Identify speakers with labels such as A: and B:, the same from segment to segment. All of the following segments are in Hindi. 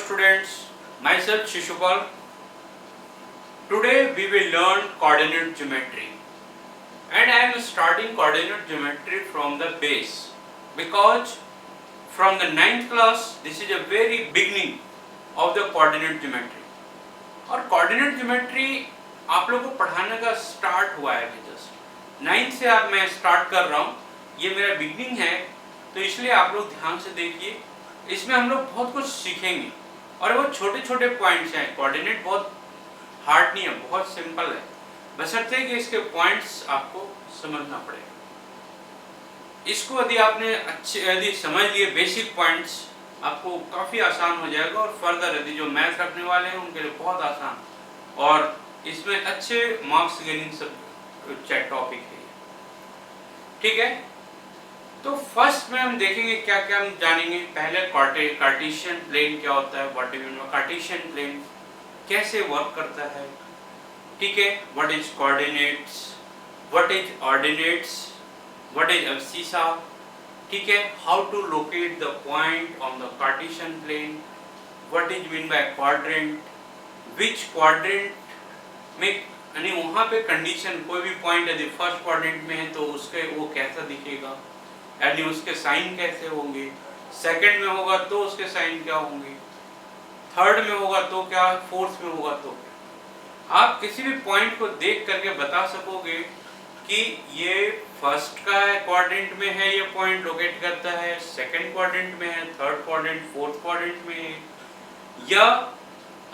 A: students, myself Shishupal. Today we will learn coordinate geometry and I am starting coordinate geometry from the base because from the 9th class this is a very beginning of the coordinate geometry और coordinate geometry आप लोग को पढ़ाने का स्टार्ट हुआ है अभी जस्ट 9th से आप मैं स्टार्ट कर रहा हूँ, ये मेरा बिगिनिंग है तो इसलिए आप लोग ध्यान से देखिए। इसमें हम लोग बहुत कुछ सीखेंगे और वो छोटे छोटे पॉइंट्स हैं। कोऑर्डिनेट बहुत हार्ड नहीं है, बहुत सिंपल है, बशर्ते कि इसके पॉइंट्स आपको समझना पड़ेगा। इसको यदि समझ लिए बेसिक पॉइंट्स, आपको काफ़ी आसान हो जाएगा और फर्दर यदि जो मैथ रखने वाले हैं उनके लिए बहुत आसान और इसमें अच्छे मार्क्स गेनिंग सब टॉपिक है। ठीक है, तो फर्स्ट में हम देखेंगे क्या क्या हम जानेंगे। पहले कार्टेशियन प्लेन क्या होता है, what do you know Cartesian plane कैसे वर्क करता है। ठीक है, what is coordinates, what is ordinates, what is abscissa. ठीक है, how to locate the point on the Cartesian plane, what is mean by quadrant, which quadrant में यानी वहाँ पे कंडीशन कोई भी पॉइंट यदि फर्स्ट क्वाड्रेंट में है तो उसके वो कैसा दिखेगा, यानी उसके साइन कैसे होंगे, सेकंड में होगा तो उसके साइन क्या होंगे, थर्ड में होगा तो क्या, फोर्थ में होगा तो क्या। आप किसी भी पॉइंट को देख करके बता सकोगे कि ये फर्स्ट का क्वाड्रेंट में है, ये पॉइंट लोकेट करता है, सेकंड क्वाड्रेंट में है, थर्ड क्वाड्रेंट, फोर्थ क्वाड्रेंट में है, या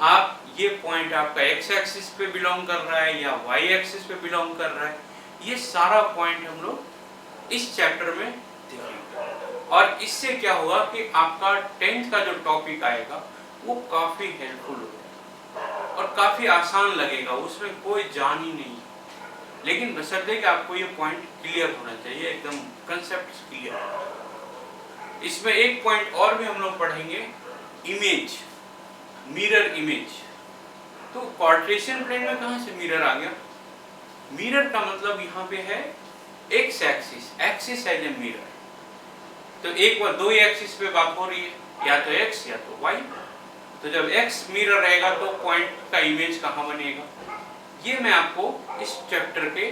A: आप ये पॉइंट आपका एक्स एक्सिस पे बिलोंग कर रहा है या वाई एक्सिस पे बिलोंग कर रहा है। ये सारा पॉइंट हम लोग इस चैप्टर में देखेंगे और इससे क्या होगा कि आपका 10th का जो टॉपिक आएगा वो काफ़ी हेल्पफुल होगा और काफ़ी आसान लगेगा, उसमें कोई जान ही नहीं, लेकिन बशर्ते कि आपको ये पॉइंट क्लियर होना चाहिए, एकदम कंसेप्ट क्लियर। इसमें एक पॉइंट और भी हम लोग पढ़ेंगे, इमेज, मिरर इमेज। तो कार्टेशियन प्लेन में कहाँ से मिरर आ गया? मिरर का मतलब यहाँ पे है X axis, axis as a mirror. तो एक बार दो ही एक्सिस पे बात हो रही है, या तो एक्स या तो वाई। तो जब एक्स मिरर रहेगा तो पॉइंट का इमेज कहाँ बनेगा, ये मैं आपको इस चैप्टर के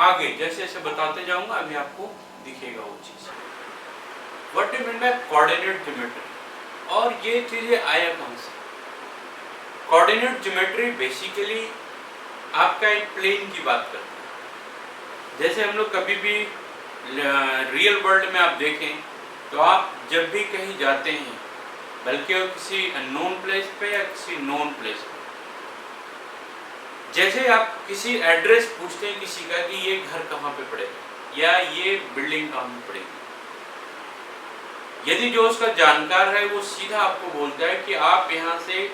A: आगे जैसे जैसे बताते जाऊंगा अभी आपको दिखेगा वो चीज। What do mean by coordinate geometry, और ये चीजें आया कहाँ से? कोऑर्डिनेट ज्योमेट्री बेसिकली आपका एक प्लेन की बात करते हैं। जैसे हम लोग कभी भी रियल वर्ल्ड में आप देखें तो आप जब भी कहीं जाते हैं, बल्कि किसी अननोन प्लेस पे या किसी नोन प्लेस पे, जैसे आप किसी एड्रेस पूछते हैं किसी का कि ये घर कहाँ पे पड़ेगा या ये बिल्डिंग कहाँ पे पड़ेगी, यदि जो उसका जानकार है वो सीधा आपको बोलता है कि आप यहाँ से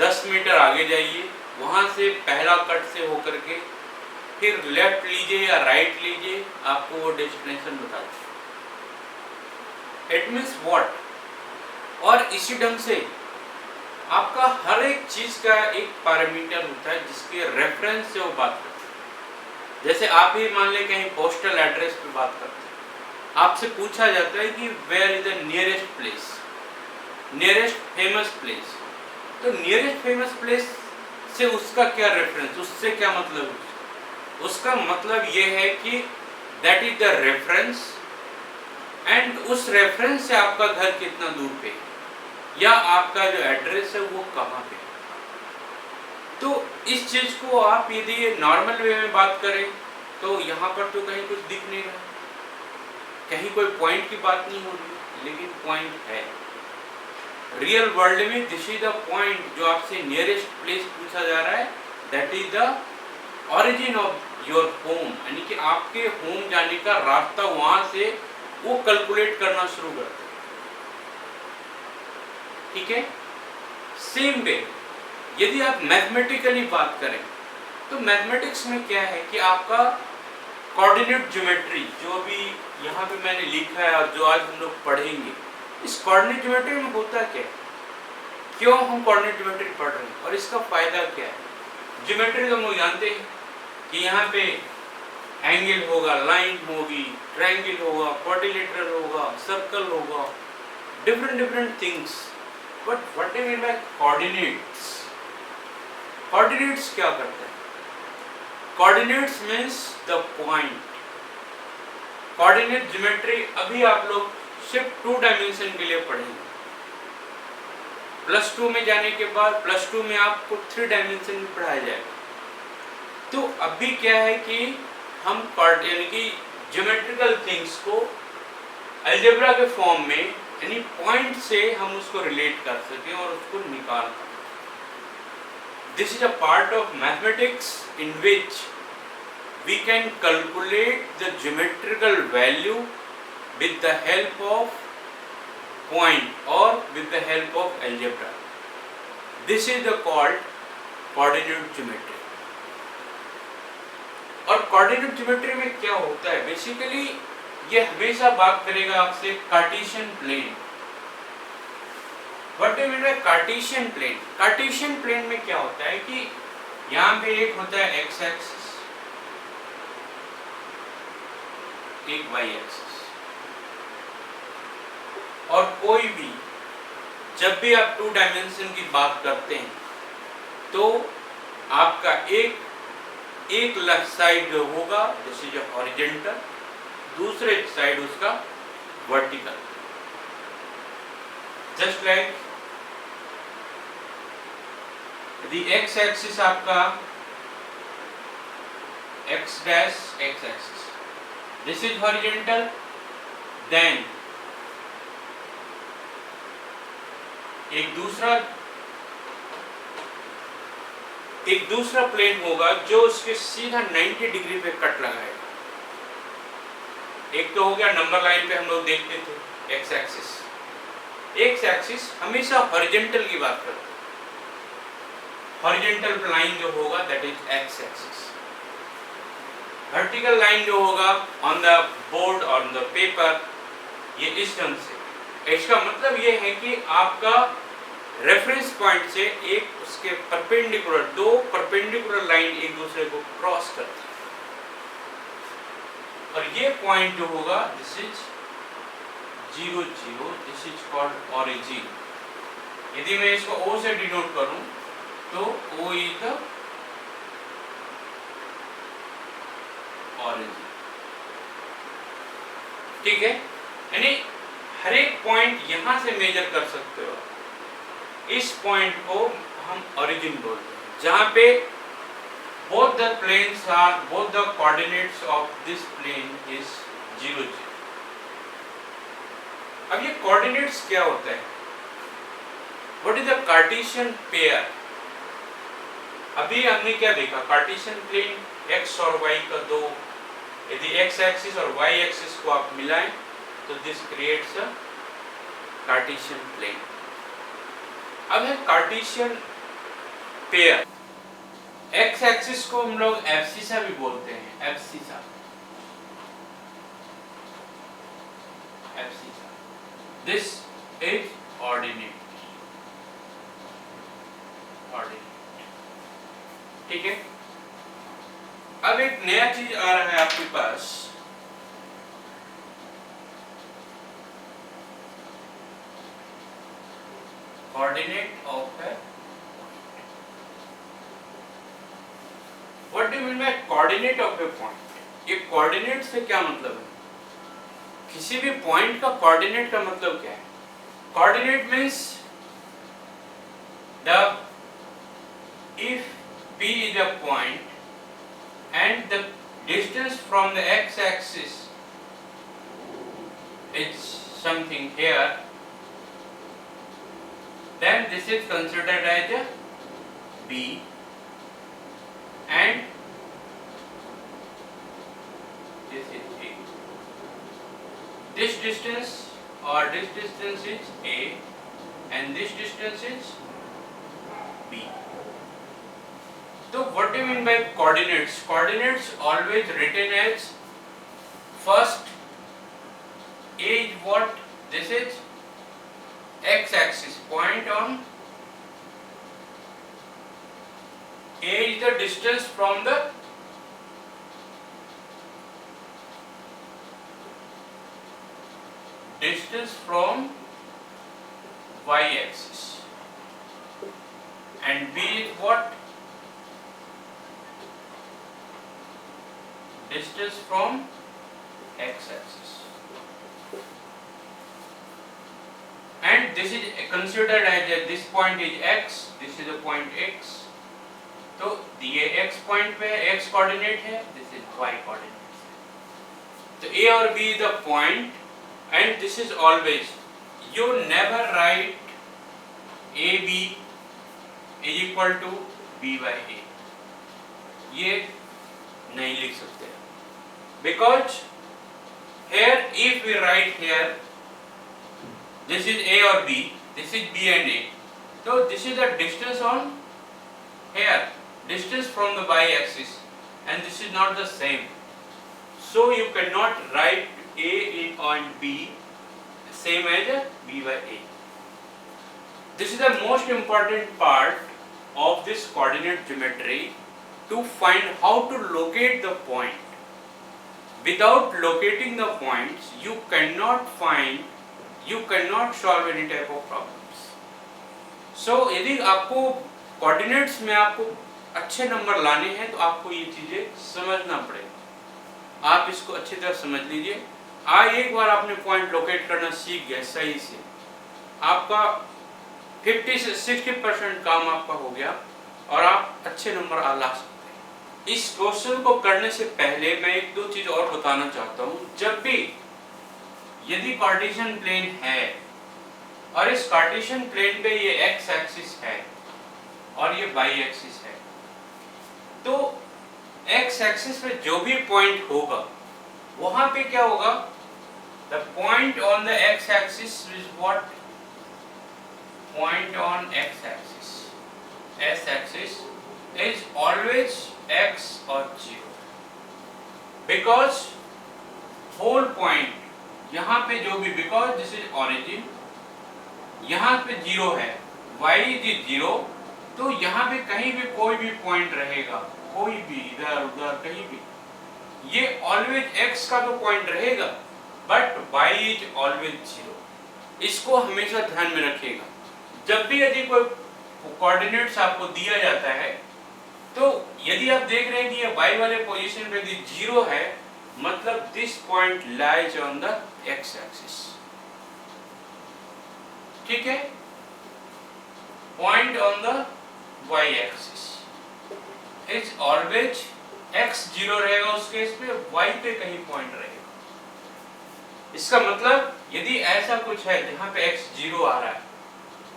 A: 10 मीटर आगे जाइए, वहाँ से पहला कट से होकर के फिर लेफ्ट लीजिए या राइट लीजिए, आपको वो डेस्टिनेशन बता दें। इट मीन्स व्हाट, और इसी ढंग से आपका हर एक चीज का एक पैरामीटर होता है जिसके रेफरेंस से वो बात करते हैं। जैसे आप ही मान लें कहीं पोस्टल एड्रेस पे बात करते हैं, आपसे पूछा जाता है कि where is the nearest place, nearest famous place. तो नियरेस्ट फेमस प्लेस से उसका क्या रेफरेंस, उससे क्या मतलब है? उसका मतलब ये है कि that is the reference and उस रेफरेंस से आपका घर कितना दूर पे है या आपका जो एड्रेस है वो कहाँ पे है। तो इस चीज को आप यदि नॉर्मल वे में बात करें तो यहाँ पर तो कहीं कुछ दिख नहीं रहा, कहीं कोई पॉइंट की बात नहीं हो रही, लेकिन पॉइंट है रियल वर्ल्ड में। दिस इज द पॉइंट जो आपसे नियरेस्ट प्लेस पूछा जा रहा है, that is the origin of your home, यानी कि आपके होम जाने का रास्ता वहां से वो कैलकुलेट करना शुरू करते हैं। ठीक है, सेम वे यदि आप मैथमेटिकली बात करें तो मैथमेटिक्स में क्या है कि आपका कोऑर्डिनेट ज्योमेट्री जो भी यहाँ पे मैंने लिखा है और जो आज हम लोग पढ़ेंगे, इस कोऑर्डिनेट ज्योमेट्री में होता क्या है, क्यों हम कोऑर्डिनेट ज्योमेट्री पढ़ रहे हैं और इसका फायदा क्या है। ज्योमेट्री तो हम लोग जानते हैं कि यहाँ पे एंगल होगा, लाइन होगी, ट्रायंगल होगा, क्वाड्रिलेटरल होगा, सर्कल होगा, different things But what do you mean by coordinates? Coordinates क्या करते हैं? Coordinates means the point. Coordinate geometry अभी आप लोग सिर्फ 2 डायमेंशन के लिए पढ़ेंगे। +2 में जाने के बाद +2 में आपको 3 डायमेंशन में पढ़ाया जाएगा। तो अभी क्या है कि हम यानी कि ज्योमेट्रिकल थिंग्स को अलजेब्रा के फॉर्म में यानी पॉइंट से हम उसको रिलेट कर सकें और उसको निकाल सकें। This is a part of mathematics in which we can calculate the geometrical value with the help of point or with the help of algebra. This is the called coordinate geometry. और coordinate geometry में क्या होता है? बेसिकली ये हमेशा बात करेगा आपसे Cartesian plane. What do you mean by Cartesian plane? Cartesian plane में क्या होता है कि यहाँ पे एक होता है x एक्सिस, एक y एक्सिस, और कोई भी जब भी आप 2 डायमेंशन की बात करते हैं तो आपका एक लेफ्ट साइड जो होगा दिस इज हॉरिजॉन्टल, दूसरे साइड उसका वर्टिकल। जस्ट लाइक यदि x एक्सिस आपका x dash x axis, this is horizontal, then एक दूसरा प्लेन होगा जो उसके सीधा 90 डिग्री पे कट लगाएगा। एक तो हो गया नंबर लाइन पे हम लोग देखते थे x एक्सिस। x एक्सिस हमेशा हॉरिजॉन्टल की बात करते हैं। हॉरिजॉन्टल लाइन जो होगा that is x axis. Vertical line जो होगा on the board on the paper ये इस ढंग से। इसका मतलब ये है कि आपका रेफरेंस पॉइंट से एक उसके परपेंडिकुलर 2 परपेंडिकुलर लाइन एक दूसरे को क्रॉस करती है और ये पॉइंट जो होगा this is 0 0, this is called origin. यदि मैं इसको O से डिनोट करूं तो O इज द ओरिजिन। ठीक है, यानी हर एक पॉइंट यहां से मेजर कर सकते हो। इस पॉइंट को हम ओरिजिन बोलते हैं, जहां पे both the planes are both the coordinates of this plane is 0 0। अब ये coordinates क्या होता है? What is the Cartesian pair? अभी हमने क्या देखा? कार्टेशियन प्लेन x और y का 2, यदि x एक्सिस और y एक्सिस को आप मिलाएं तो this creates a Cartesian plane. अब है कार्टेशियन पेयर। x एक्सिस को हम लोग एब्सिसा भी बोलते हैं, एब्सिसा। This is ordinate. ठीक है, अब एक नया चीज आ रहा है आपके पास, coordinate of A. What do you mean by coordinate of a point? ये कोऑर्डिनेट से क्या मतलब है? किसी भी पॉइंट का कोऑर्डिनेट का मतलब क्या है? Coordinate means the if P is a point and the distance from the x-axis is something here, then this is considered as a B and this is A. This distance is A and this distance is B. So what do you mean by coordinates? Coordinates always written as first A is what? This is x-axis, point on A is the distance from the y-axis. and B is what? Distance from x-axis. And this is considered as this point is x, this is the point x. तो ये x पॉइंट पे x कोऑर्डिनेट है, this is y कोऑर्डिनेट है. तो A और B is the point, and this is always, you never write AB is equal to B by A. ये नहीं लिख सकते, because here if we write here this is A or B, this is B and A, so this is the distance on here, distance from the y-axis, and this is not the same, so you cannot write A on B same as B by A. This is the most important part of this coordinate geometry, to find how to locate the point. Without locating the points, you cannot solve any type of problems. So यदि आपको कोऑर्डिनेट्स में आपको अच्छे नंबर लाने हैं तो आपको ये चीजें समझना पड़ेगा. आप इसको अच्छी तरह समझ लीजिए. एक बार आपने पॉइंट लोकेट करना सीख गए सही से, आपका 50 से 60% काम आपका हो गया और आप अच्छे नंबर ला सकते हैं. इस क्वेश्चन को करने से पहले मैं एक दो चीज और बताना चाहता हूँ. जब भी यदि कार्टेशियन प्लेन है और इस कार्टेशियन प्लेन पे ये x एक्सिस है और ये y एक्सिस है, तो x एक्सिस पे जो भी पॉइंट होगा वहां पे क्या होगा? The point on the x axis is what? Point on x axis, s axis is always x or 0, because whole point यहाँ पे जो भी, because this is origin, यहाँ पे 0 है, y is 0, तो यहाँ पे कहीं भी कोई भी पॉइंट रहेगा, कोई भी इधर उधर कहीं भी, ये always x का तो पॉइंट रहेगा, but y is always 0. इसको हमेशा ध्यान में रखिएगा. जब भी यदि कोई कोऑर्डिनेट्स आपको दिया जाता है, तो यदि आप देख रहे हैं कि ये y वाले पोजीशन पे 0 है, मतलब this point lies on the x axis. ठीक है? Point on the y axis is always x 0 रहेगा उस केस पे, y पे कहीं पॉइंट रहेगा. इसका मतलब यदि ऐसा कुछ है जहां पे x 0 आ रहा है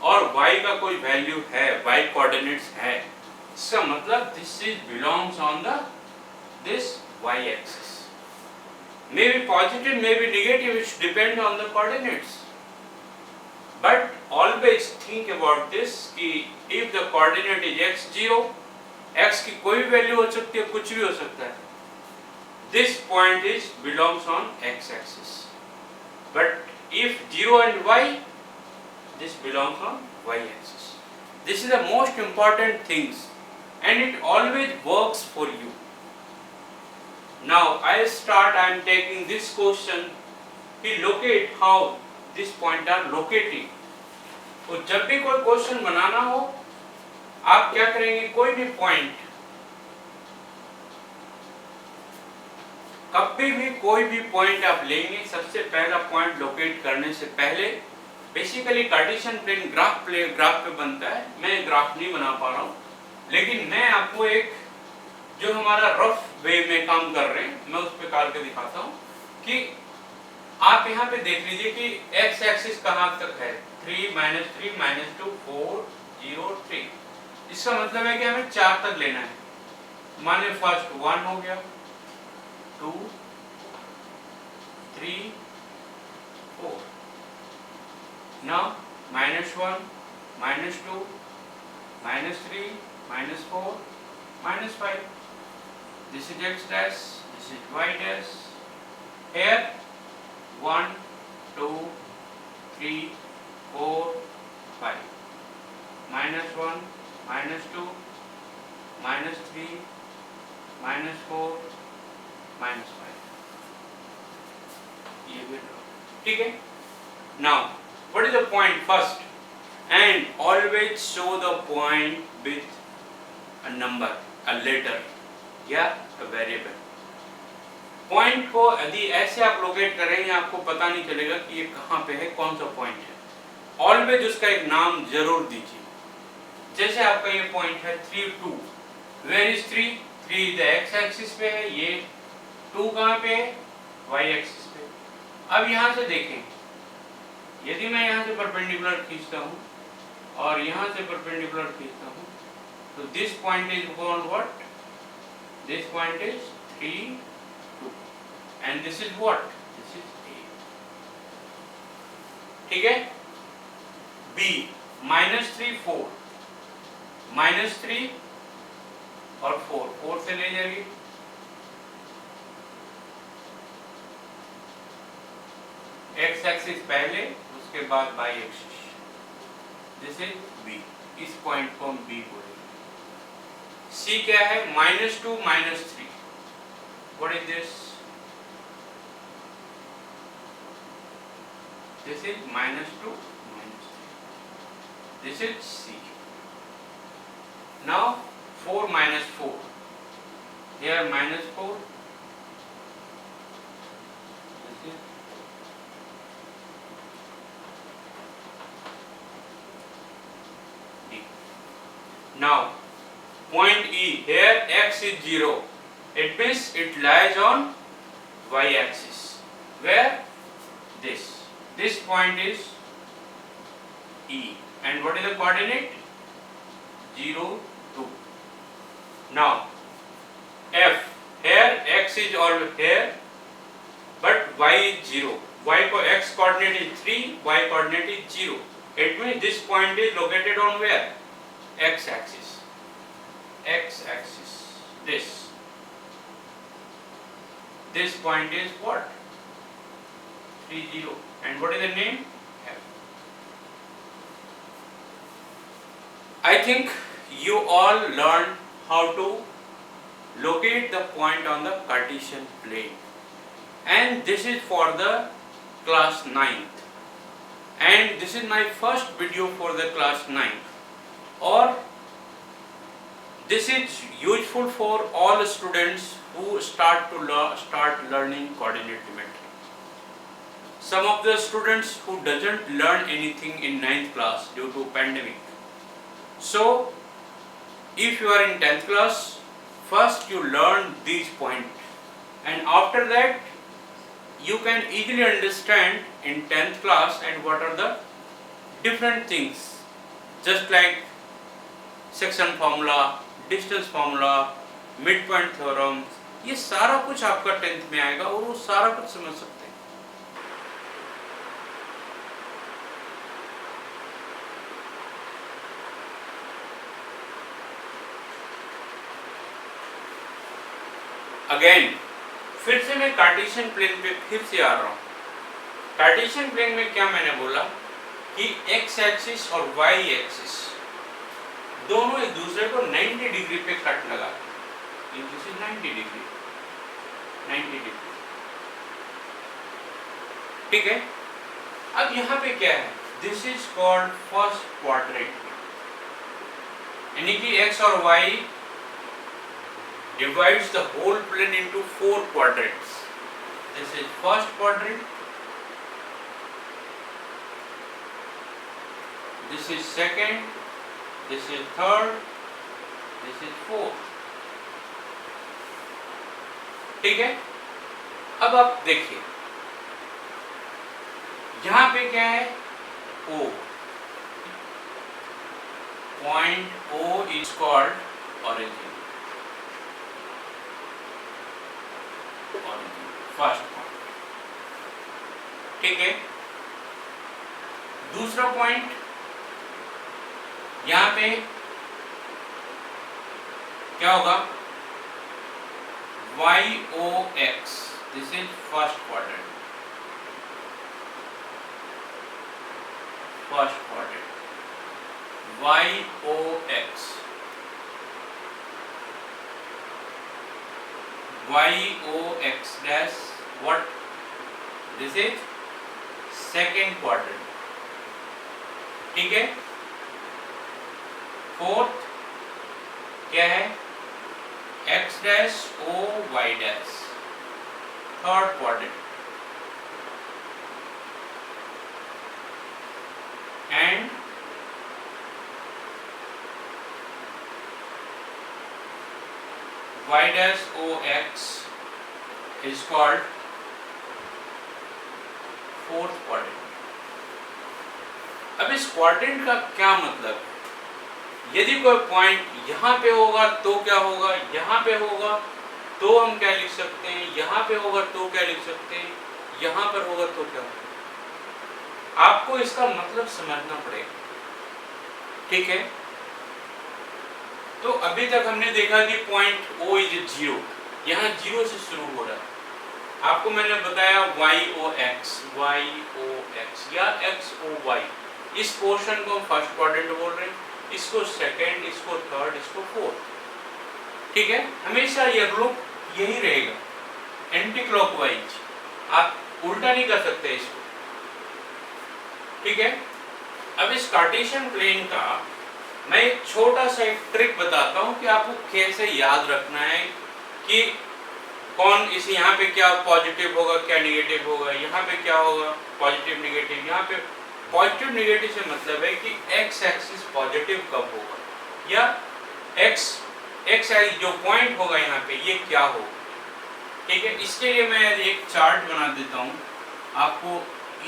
A: और y का कोई वैल्यू है, y कोऑर्डिनेट्स है, इसका मतलब this is belongs on the this y axis. May be positive, may be negative, it depends on the coordinates. But always think about this कि if the coordinate is x0, x की कोई वैल्यू हो सकती है, कुछ भी हो सकता है, this point is belongs on x axis. But if 0 and y, this belongs on y axis. This is the most important things, and it always works for you. Now I am taking this question, कि locate how this point are locating. तो जब भी कोई क्वेश्चन बनाना हो, आप क्या करेंगे? कोई भी पॉइंट, कभी भी कोई भी पॉइंट आप लेंगे, सबसे पहला पॉइंट लोकेट करने से पहले, बेसिकली कार्टेशियन प्लेन ग्राफ पे बनता है. मैं ग्राफ नहीं बना पा रहा हूँ, लेकिन मैं आपको एक जो हमारा रफ वे में काम कर रहे हैं, मैं उस पे करके दिखाता हूँ कि आप यहाँ पे देख लीजिए कि x एक्सिस कहाँ तक है, 3 -3 -2 4 0 3. इसका मतलब है कि हमें 4 तक लेना है. माने फर्स्ट 1 हो गया, 2 3 4. Now -1 -2 -3 -4 -5. This is x dash, this is y dash. Here 1 2 3 4 5. -1 -2 -3 -4 -5. ये भी ठीक है. Now what is the point first? and always show the point with a number, a letter या a variable. पॉइंट को यदि ऐसे आप लोकेट करेंगे आपको पता नहीं चलेगा कि ये कहाँ पे है, कौन सा पॉइंट है. ऑलवेज उसका एक नाम जरूर दीजिए. जैसे आपका ये पॉइंट है 3 2. Where is 3? 3 the X axis पे है, ये 2 कहाँ पे है? वाई एक्सिस पे. अब यहाँ से देखें, यदि मैं यहाँ से परपेंडिकुलर खींचता हूँ और यहाँ से परपेंडिकुलर खींचता हूँ, तो this point is called what? This point is 3 2 and this is what? This is A. ठीक है. B -3 4, -3 और 4 से ले जाइए. एक्स एक्सिस पहले, उसके बाद Y axis. This is B. इस पॉइंट को हम B बोलेंगे. C क्या है? -2 -3. What is this? This is -2 -3. This is C. Now 4 -4. Here -4. This is D. Now point E. Here x is 0. It means it lies on y-axis. Where? This. This point is E. And what is the coordinate? 0 2. Now F. Here x is always here, but y is 0. Y को x coordinate is 3, y coordinate is 0. It means this point is located on where? X axis. X axis. This. This point is what? 3 0. And what is the name? F. I think you all learned how to locate the point on the Cartesian plane, and this is for the class 9th, and this is my first video for the class 9th, or this is useful for all students who start learning coordinate geometry. Some of the students who doesn't learn anything in 9th class due to pandemic. So if you are in 10th class, first you learn these points, and after that you can easily understand in 10th class and what are the different things, just like section formula, distance formula, midpoint theorem. ये सारा कुछ आपका 10th में आएगा और वो सारा कुछ समझ सकते हैं. अगेन फिर से मैं कार्टेशियन प्लेन पे फिर से आ रहा हूँ. कार्टेशियन प्लेन में क्या मैंने बोला कि एक्स एक्सिस और वाई एक्सिस दोनों एक दूसरे को 90 डिग्री पे कट लगा. This is 90 degree, 90 degree. ठीक है. अब यहाँ पे क्या है? This is called first quadrant, यानी कि एक्स और Y divides the whole plane into 4 quadrants. This is first quadrant, this is second, this is third, this is fourth. ठीक है. अब आप देखिए यहाँ पे क्या है? O. Point O is called origin. First point. ठीक है. दूसरा पॉइंट यहां पे क्या होगा? YOX. This is first quadrant. First quadrant YOX. YOX dash what? This is second quadrant. ठीक है. फोर्थ क्या है, x dash O y dash, third quadrant, and y dash o x is called fourth quadrant. अब इस क्वाड्रेंट का क्या मतलब है? यदि कोई पॉइंट यहाँ पे होगा तो क्या होगा, यहाँ पे होगा तो हम क्या लिख सकते हैं, यहाँ पे होगा तो क्या लिख सकते हैं, यहाँ पर होगा तो क्या होगा। आपको इसका मतलब समझना पड़ेगा, ठीक है। तो अभी तक हमने देखा कि पॉइंट O इज 0, यहाँ 0 से शुरू हो रहा है। आपको मैंने बताया YOX या XOY, इस पोर्शन को हम फर्स्ट क्वाड्रेंट बोल रहे हैं, इसको सेकंड, इसको थर्ड, इसको फोर्थ, ठीक है। हमेशा ये ग्रुप यही रहेगा एंटी क्लॉकवाइज, आप उल्टा नहीं कर सकते इसको, ठीक है। अब इस कार्टेशियन प्लेन का मैं एक छोटा सा एक ट्रिक बताता हूँ कि आपको कैसे याद रखना है कि कौन इस यहाँ पे क्या पॉजिटिव होगा क्या निगेटिव होगा, यहाँ पे क्या होगा पॉजिटिव निगेटिव। यहाँ पे पॉजिटिव निगेटिव से मतलब है कि एक्स एक्सिस पॉजिटिव कब होगा, या एक्स जो पॉइंट होगा यहाँ पे ये क्या होगा, ठीक है। इसके लिए मैं एक चार्ट बना देता हूँ, आपको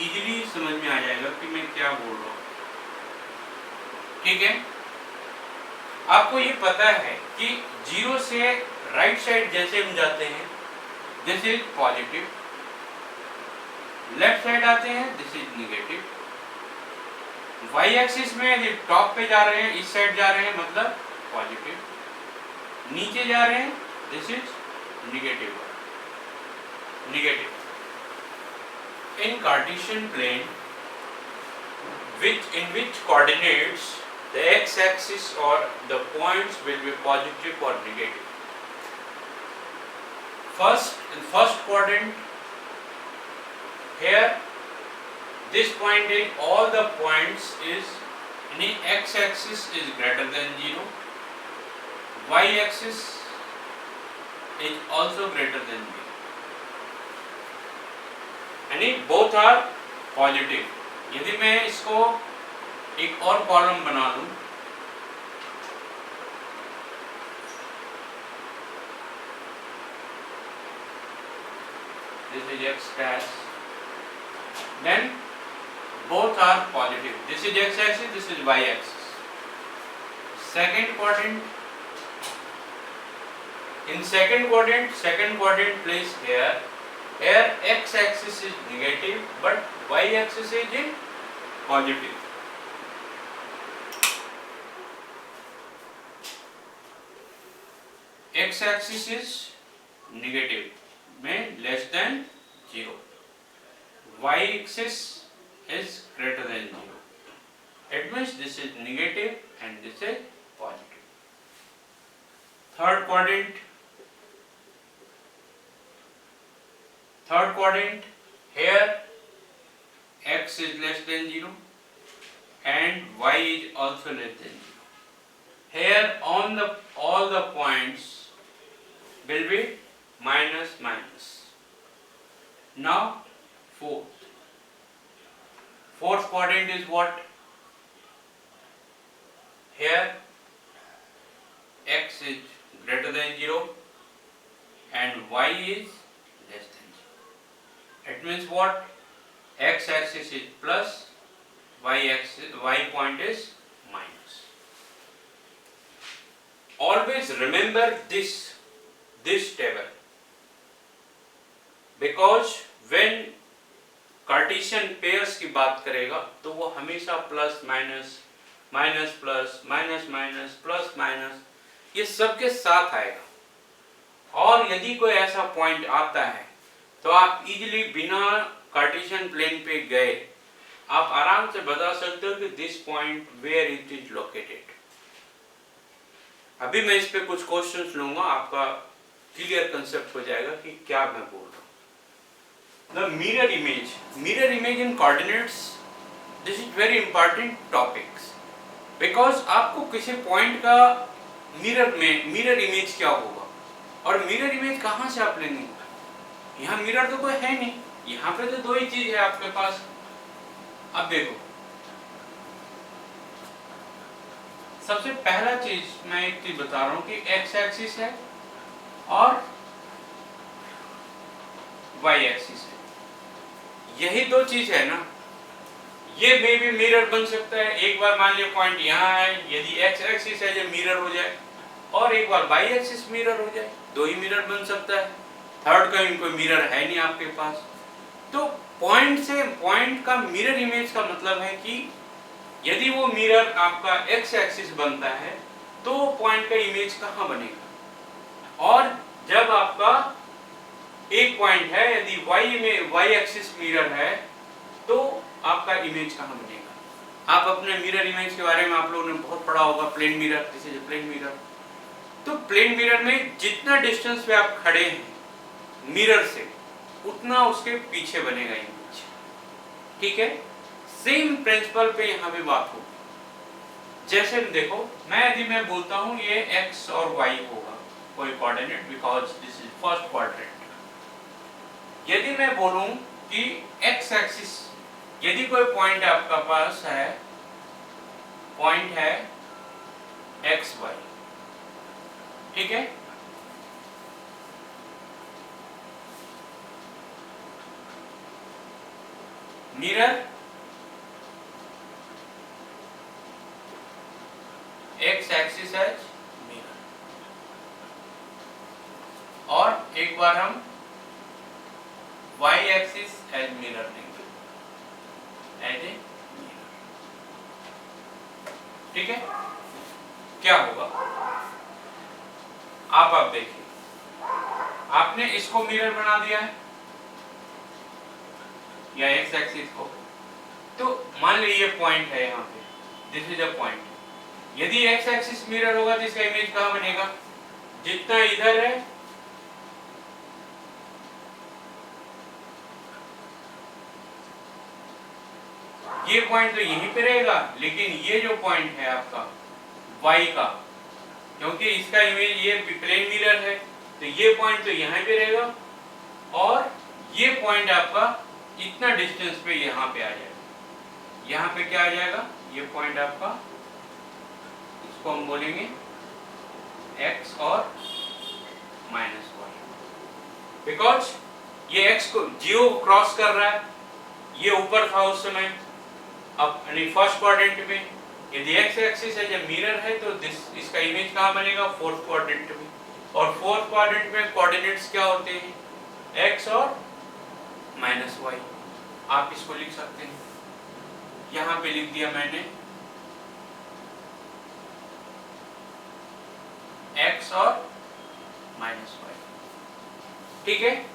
A: इजीली समझ में आ जाएगा कि मैं क्या बोल रहा हूँ, ठीक है। आपको ये पता है कि 0 से राइट साइड जैसे हम जाते हैं this is positive, left side आते हैं this is negative, Y axis में यदि टॉप पे जा रहे हैं इस साइड जा रहे हैं मतलब पॉजिटिव, नीचे जा रहे हैं this is negative. In Cartesian plane in which coordinates the x-axis or the points will be positive or negative. In first quadrant, here this point is all the points is any x-axis is greater than 0, y-axis is also greater than 0, यानी both are positive. यदि मैं इसको एक और कॉलम बना दूं, this is x dash, then both are positive. This is x axis, this is y axis. Second quadrant, in second quadrant place here x axis is negative but y axis is in positive. X axis is negative में less than 0, y axis is greater than 0. It means this is negative and this is positive. Third quadrant, here x is less than 0 and y is also less than 0. Here on all the points will be minus minus. Now fourth quadrant is what? Here x is greater than 0 and y is less than 0. It means what? X axis is plus, y point is minus. Always remember this table, because when Cartesian pairs की बात करेगा तो वो हमेशा plus minus minus plus minus minus plus minus ये सबके साथ आएगा। और यदि कोई ऐसा पॉइंट आता है तो आप इजीली बिना कार्टेशियन प्लेन पे गए आप आराम से बता सकते हो कि this point where it is located. अभी मैं इस पे कुछ क्वेश्चंस लूंगा, आपका क्लियर कंसेप्ट हो जाएगा कि क्या मैं बोल रहा हूँ। The mirror image in coordinates, this is very important topics. Because आपको किसी पॉइंट का मिरर इमेज क्या होगा, और मिरर इमेज कहाँ से आप लेंगे? यहाँ मिरर तो कोई है नहीं, यहाँ पे तो दो ही चीज है आपके पास। अब देखो, सबसे पहला चीज मैं एक चीज बता रहा हूँ कि एक्स एक्सिस है और वाई एक्सिस है, यही दो चीज है ना। ये मे भी मिरर बन सकता है, एक बार मान लिया पॉइंट यहाँ है, यदि एक्स एक्सिस है जो मिरर हो जाए, और एक बार वाई एक्सिस मिरर हो जाए, दो ही मिरर बन सकता है। थर्ड का कोई मिरर है नहीं आपके पास। तो पॉइंट से पॉइंट का मिरर इमेज का मतलब है कि यदि वो मिरर आपका एक्स एक्सिस बनता है तो पॉइंट का इमेज कहाँ बनेगा, और जब आपका एक पॉइंट है, यदि वाई में वाई एक्सिस मिरर है तो आपका इमेज कहाँ बनेगा। आप अपने मिरर इमेज के बारे में आप लोगों ने बहुत पढ़ा होगा, plane mirror, this is plane mirror. तो प्लेन मिरर में जितना डिस्टेंस पे आप खड़े हैं मिरर से, उतना उसके पीछे बनेगा इमेज, ठीक है। सेम प्रिंसिपल पे यहाँ पे बात होगी। जैसे देखो, यदि मैं बोलता हूँ ये x और y होगा कोई coordinate, because this is first quadrant. यदि मैं बोलूं कि x एक्सिस, यदि कोई पॉइंट आपका पास है, पॉइंट है एक्स वाई, ठीक है, mirror X axis as mirror, और एक बार हम वाई एक्सिस एज मिरर लेंगे, एज ए मिरर, ठीक है। क्या होगा आप देखिए, आपने इसको मिरर बना दिया है या एक्स एक्सिस को, तो मान लीजिए ये पॉइंट है यहाँ पे, दिस इज अ पॉइंट। यदि एक्स एक्सिस मिरर होगा तो इसका इमेज कहाँ बनेगा, जितना इधर है ये पॉइंट तो यहीं पे रहेगा, लेकिन ये जो पॉइंट है आपका y का, क्योंकि इसका इमेज ये प्लेन मिरर है, तो ये पॉइंट तो यहाँ पे रहेगा, और ये पॉइंट आपका इतना डिस्टेंस पे यहाँ पे आ जाएगा। यहाँ पे क्या आ जाएगा, ये पॉइंट आपका, इसको हम बोलेंगे x और माइनस y, बिकॉज ये x को जीरो क्रॉस कर रहा है, ये ऊपर था उस समय, अब यानी फर्स्ट क्वाड्रेंट में यदि x एक्सिस है जब मिरर है तो इसका इमेज कहाँ बनेगा, फोर्थ क्वाड्रेंट में, और फोर्थ क्वाड्रेंट में कोऑर्डिनेट्स क्या होते हैं, x और माइनस y। आप इसको लिख सकते हैं, यहाँ पे लिख दिया मैंने x और माइनस y, ठीक है।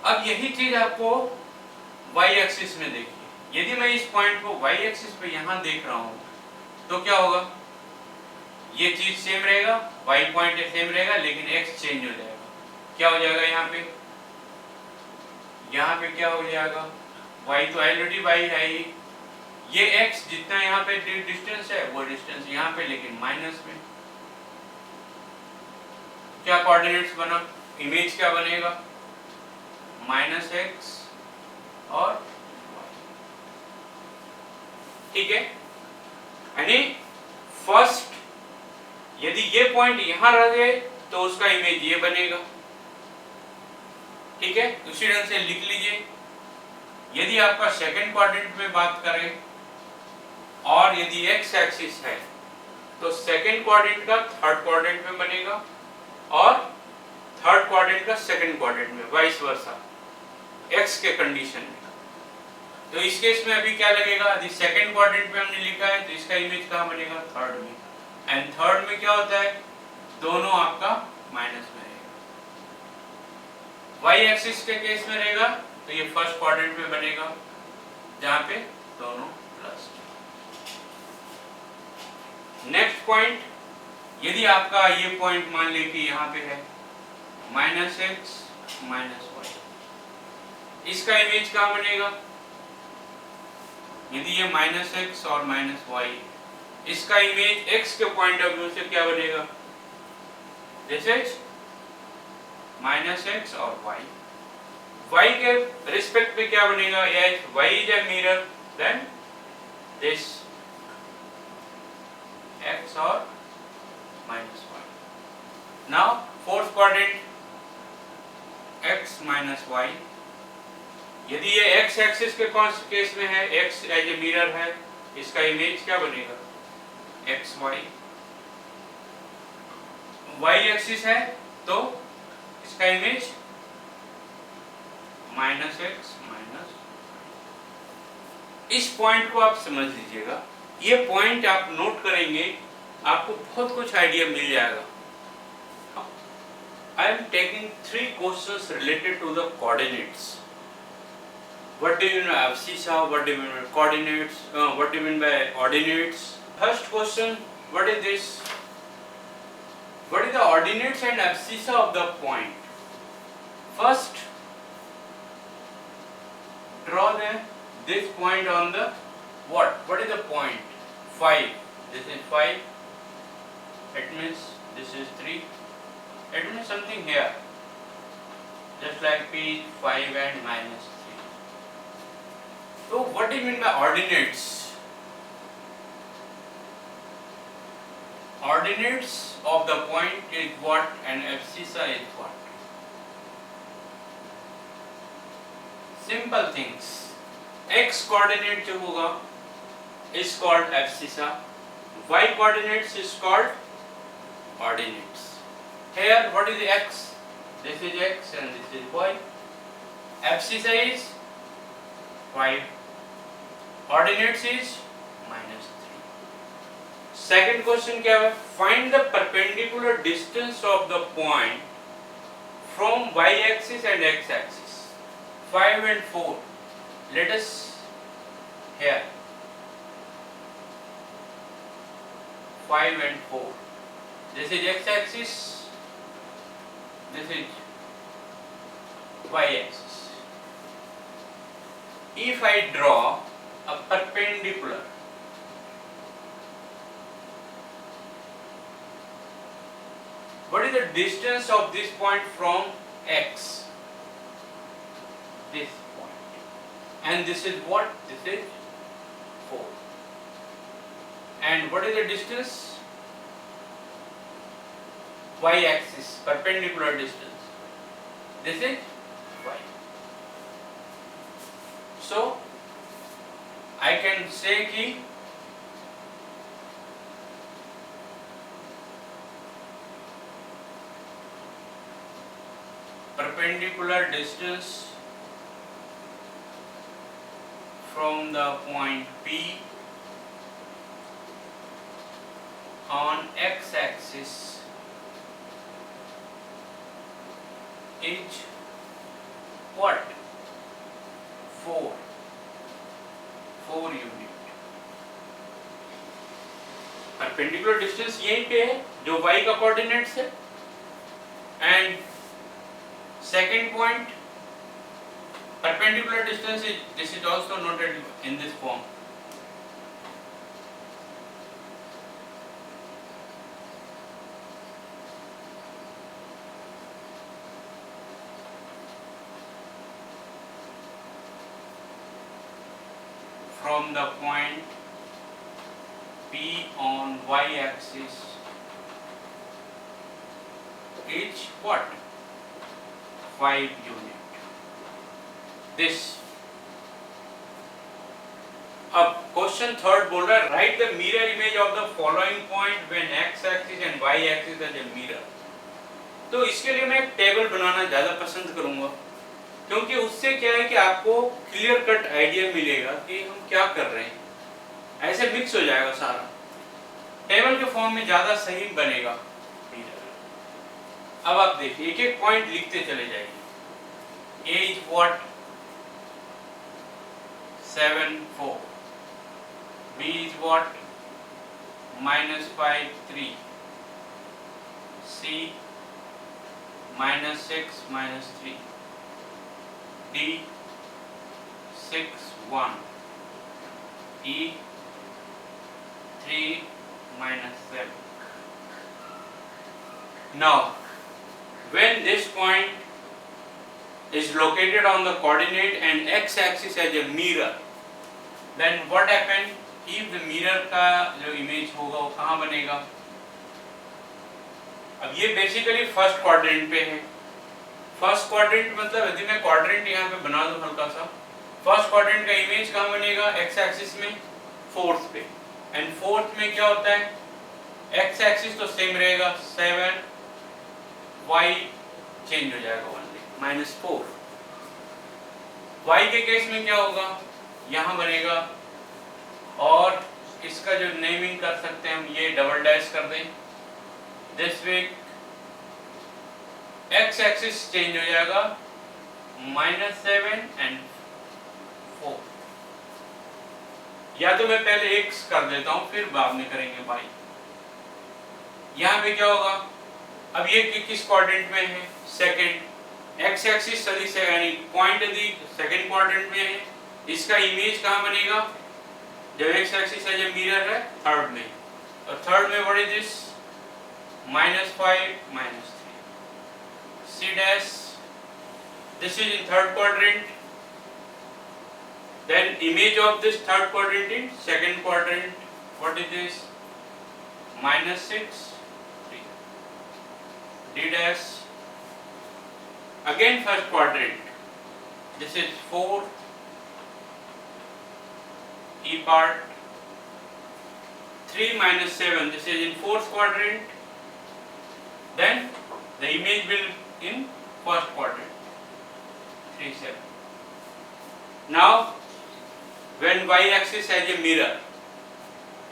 A: अब यही चीज आपको y एक्सिस में देखिए, यदि मैं इस पॉइंट को y एक्सिस पे यहाँ देख रहा हूँ तो क्या होगा, ये चीज सेम रहेगा, y पॉइंट सेम रहेगा, लेकिन x चेंज हो जाएगा। क्या हो जाएगा यहाँ पे क्या हो जाएगा, y तो ऑलरेडी y है ही, ये x जितना यहाँ पे डिस्टेंस है वो डिस्टेंस यहाँ पे, लेकिन माइनस में। क्या कोऑर्डिनेट्स बना, इमेज क्या बनेगा, माइनस एक्स और y, ठीक है। यानी फर्स्ट यदि ये पॉइंट यहां रह गए तो उसका इमेज ये बनेगा, ठीक है। उसी ढंग से लिख लीजिए, यदि आपका सेकंड क्वाड्रेंट में बात करें और यदि एक्स एक्सिस है तो सेकंड क्वाड्रेंट का थर्ड क्वाड्रेंट में बनेगा और थर्ड क्वाड्रेंट का सेकंड क्वाड्रेंट में, वाइस वर्सा, एक्स के कंडीशन में। तो इस केस में अभी क्या लगेगा, यदि सेकंड क्वाड्रेंट में हमने लिखा है तो इसका इमेज कहाँ बनेगा, थर्ड में, एंड थर्ड में क्या होता है, दोनों आपका माइनस में रहेगा। वाई एक्सिस के केस में रहेगा तो ये फर्स्ट क्वाड्रेंट में बनेगा जहां पे दोनों प्लस। नेक्स्ट पॉइंट, यदि आपका ये पॉइंट मान ले कि यहाँ पे है माइनस एक्स माइनस वाई, इसका इमेज कहाँ बनेगा, यदि ये -x और -y, इसका इमेज x के पॉइंट ऑफ व्यू से क्या बनेगा? दिस इज -x और y के रिस्पेक्ट में क्या बनेगा? y is a mirror, then this x और -y. Now fourth quadrant x - y, यदि ये x एक्सिस के केस में है, x एज ए मिरर है, इसका इमेज क्या बनेगा? x y. y एक्सिस है तो इसका इमेज -x - इस पॉइंट को आप समझ लीजिएगा. ये पॉइंट आप नोट करेंगे, आपको बहुत कुछ आइडिया मिल जाएगा. I am taking 3 questions related to the coordinates. What do you mean by abscissa? What do you mean by coordinates? What do you mean by ordinates? First question, what is this? What is the ordinates and abscissa of the point? First, draw this point on the what? What is the point? 5. This is 5. It means this is 3. It means something here, just like P is 5 and -3. So what do you mean by ordinates? Ordinates of the point is what and abscissa is what? Simple things. X coordinate जो होगा is called abscissa. Y coordinates is called ordinates. Here, what is x? This is x and this is y. Abscissa is 5. Ordinates is -3. Second question क्या है? Find the perpendicular distance of the point from y-axis and x-axis. 5 and 4. Let us here. 5 and 4. This is x-axis. This is y-axis. If I draw a perpendicular, what is the distance of this point from x? This point. And this is what? This is 4. And what is the distance? Y-axis, perpendicular distance. This is y. So I can say कि perpendicular distance from the point P on x-axis is what? 4 unit. Perpendicular distance यहीं पे है जो y का कोऑर्डिनेट्स है. And second point, perpendicular distance is, this is also noted in this form. From the point P on y-axis is what? 5 unit. This. अब क्वेश्चन थर्ड बोल रहा है write the mirror image of the following point when x axis and y axis as a mirror. तो इसके लिए मैं एक टेबल बनाना ज़्यादा पसंद करूंगा, क्योंकि उससे क्या है कि आपको क्लियर कट आइडिया मिलेगा कि हम क्या कर रहे हैं. ऐसे मिक्स हो जाएगा सारा, टेबल के फॉर्म में ज़्यादा सही बनेगा. अब आप देखिए एक एक पॉइंट लिखते चले जाइए. A is what? 7 4. B is what? -5 3. C -6 -3. D 6 1. 3 minus 7. Now, when this point is located on the coordinate and x-axis as a mirror, then what happen? If the mirror का जो image होगा वो कहाँ बनेगा? अब ये basically first quadrant पे है. First quadrant मतलब यदि मैं quadrant यहाँ पे बना दूँ हल्का सा, first quadrant का image कहाँ बनेगा? x-axis में, fourth पे. And fourth में क्या होता है? x-axis तो same रहेगा 7, y change हो जाएगा only -4. y के केस में क्या होगा? यहाँ बनेगा और इसका जो नेमिंग कर सकते हैं हम ये डबल डैश कर दें. This way x axis change हो जाएगा -7 and 4. या तो मैं पहले x कर देता हूं फिर बाद में करेंगे y. यहाँ पे क्या होगा? अब ये किस क्वाड्रेंट में है? सेकंड. एक्स एक्सिस सदी से यानी पॉइंट यदि सेकंड क्वाड्रेंट में है, इसका इमेज कहाँ बनेगा? जब एक्स एक्सिस है जब मिरर है थर्ड में, और थर्ड में what is this? -5 -3. C dash, this is in third quadrant. Then image of this third quadrant in second quadrant, what is this? -6 3. D dash, again first quadrant, this is 4. E part 3 minus 7, this is in fourth quadrant. Then the image will in first quadrant 3 7. Now when y axis has a mirror,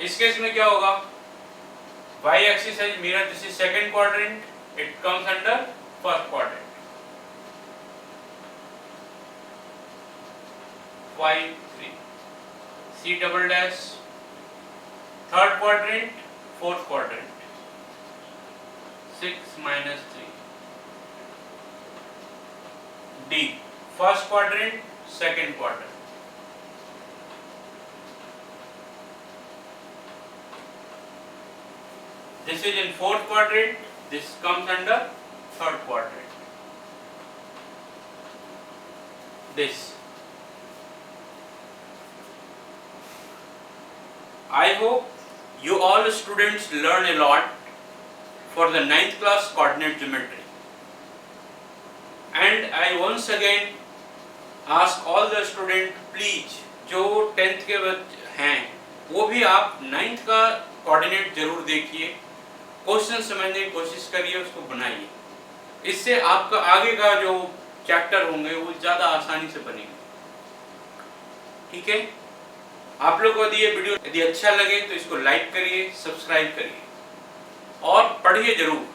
A: इस केस में क्या होगा? y axis has a mirror, this is second quadrant, it comes under first quadrant. y 3. C double dash, third quadrant, fourth quadrant, 6 minus 3. D, first quadrant, second quadrant. This is in fourth quadrant, this comes under third quadrant. This. I hope you all students learn a lot for the 9th class coordinate geometry. And I once again ask all the students, please जो 10th के हैं वो भी आप 9th का कोऑर्डिनेट जरूर देखिए, क्वेश्चन समझने की कोशिश करिए, उसको बनाइए. इससे आपका आगे का जो चैप्टर होंगे वो ज़्यादा आसानी से बनेंगे. ठीक है? आप लोग को यदि ये वीडियो यदि अच्छा लगे तो इसको लाइक करिए, सब्सक्राइब करिए और पढ़िए जरूर.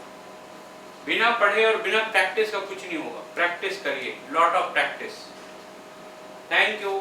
A: बिना पढ़े और बिना प्रैक्टिस का कुछ नहीं होगा. प्रैक्टिस करिए, lot of practice. Thank you.